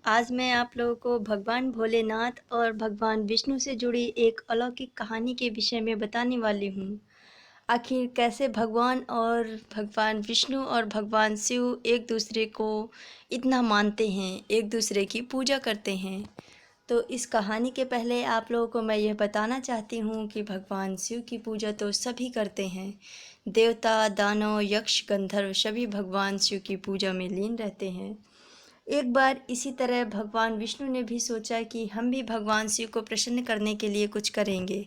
आज मैं आप लोगों को भगवान भोलेनाथ और भगवान विष्णु से जुड़ी एक अलौकिक कहानी के विषय में बताने वाली हूँ। आखिर कैसे भगवान विष्णु और भगवान शिव एक दूसरे को इतना मानते हैं, एक दूसरे की पूजा करते हैं। तो इस कहानी के पहले आप लोगों को मैं यह बताना चाहती हूँ कि भगवान शिव की पूजा तो सभी करते हैं। देवता, दानव, यक्ष, गंधर्व सभी भगवान शिव की पूजा में लीन रहते हैं। एक बार इसी तरह भगवान विष्णु ने भी सोचा कि हम भी भगवान शिव को प्रसन्न करने के लिए कुछ करेंगे।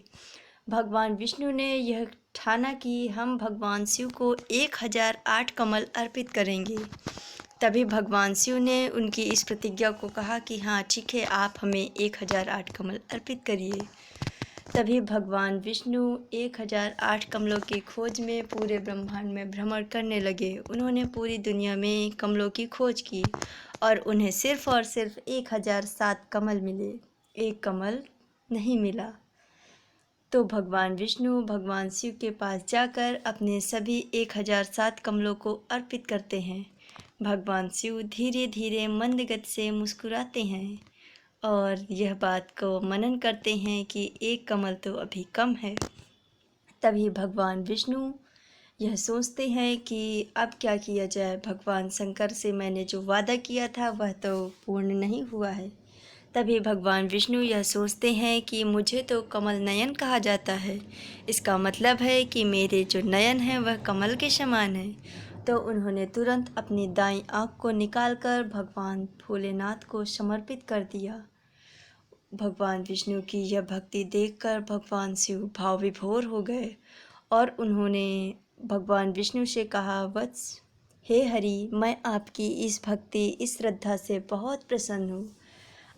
भगवान विष्णु ने यह ठाना कि हम भगवान शिव को 1008 कमल अर्पित करेंगे। तभी भगवान शिव ने उनकी इस प्रतिज्ञा को कहा कि हाँ ठीक है, आप हमें 1008 कमल अर्पित करिए। तभी भगवान विष्णु 1008 कमलों की खोज में पूरे ब्रह्मांड में भ्रमण करने लगे। उन्होंने पूरी दुनिया में कमलों की खोज की और उन्हें सिर्फ और सिर्फ 1007 कमल मिले, एक कमल नहीं मिला। तो भगवान विष्णु भगवान शिव के पास जाकर अपने सभी 1007 कमलों को अर्पित करते हैं। भगवान शिव धीरे धीरे मंद गति से मुस्कुराते हैं और यह बात को मनन करते हैं कि एक कमल तो अभी कम है। तभी भगवान विष्णु यह सोचते हैं कि अब क्या किया जाए। भगवान शंकर से मैंने जो वादा किया था वह तो पूर्ण नहीं हुआ है। तभी भगवान विष्णु यह सोचते हैं कि मुझे तो कमल नयन कहा जाता है, इसका मतलब है कि मेरे जो नयन हैं वह कमल के समान है। तो उन्होंने तुरंत अपनी दाईं आँख को निकालकर भगवान भोलेनाथ को समर्पित कर दिया। भगवान विष्णु की यह भक्ति देखकर भगवान शिव भाव विभोर हो गए और उन्होंने भगवान विष्णु से कहा, वत्स, हे हरि, मैं आपकी इस भक्ति, इस श्रद्धा से बहुत प्रसन्न हूँ।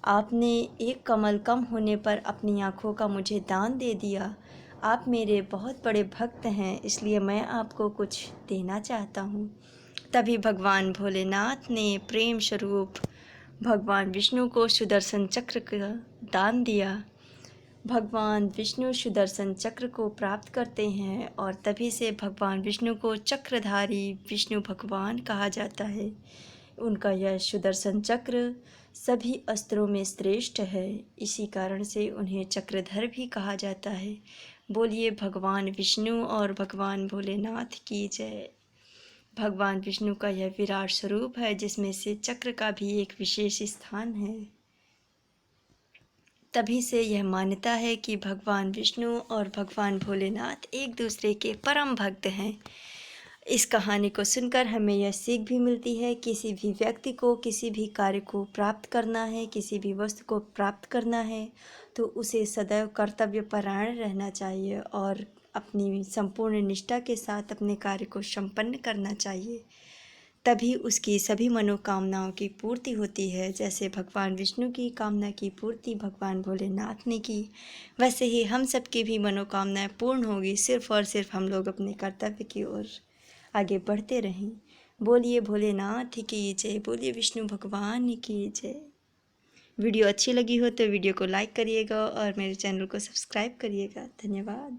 आपने एक कमल कम होने पर अपनी आँखों का मुझे दान दे दिया। आप मेरे बहुत बड़े भक्त हैं, इसलिए मैं आपको कुछ देना चाहता हूँ। तभी भगवान भोलेनाथ ने प्रेम स्वरूप भगवान विष्णु को सुदर्शन चक्र का दान दिया। भगवान विष्णु सुदर्शन चक्र को प्राप्त करते हैं और तभी से भगवान विष्णु को चक्रधारी विष्णु भगवान कहा जाता है। उनका यह सुदर्शन चक्र सभी अस्त्रों में श्रेष्ठ है, इसी कारण से उन्हें चक्रधर भी कहा जाता है। बोलिए भगवान विष्णु और भगवान भोलेनाथ की जय। भगवान विष्णु का यह विराट स्वरूप है जिसमें से चक्र का भी एक विशेष स्थान है। तभी से यह मान्यता है कि भगवान विष्णु और भगवान भोलेनाथ एक दूसरे के परम भक्त हैं। इस कहानी को सुनकर हमें यह सीख भी मिलती है, किसी भी व्यक्ति को किसी भी कार्य को प्राप्त करना है, किसी भी वस्तु को प्राप्त करना है तो उसे सदैव कर्तव्यपरायण रहना चाहिए और अपनी संपूर्ण निष्ठा के साथ अपने कार्य को संपन्न करना चाहिए। तभी उसकी सभी मनोकामनाओं की पूर्ति होती है। जैसे भगवान विष्णु की कामना की पूर्ति भगवान भोलेनाथ ने की, वैसे ही हम सबकी भी मनोकामनाएं पूर्ण होगी, सिर्फ और सिर्फ हम लोग अपने कर्तव्य की ओर आगे बढ़ते रहें। बोलिए भोलेनाथ की जय, बोलिए विष्णु भगवान की जय। वीडियो अच्छी लगी हो तो वीडियो को लाइक करिएगा और मेरे चैनल को सब्सक्राइब करिएगा। धन्यवाद।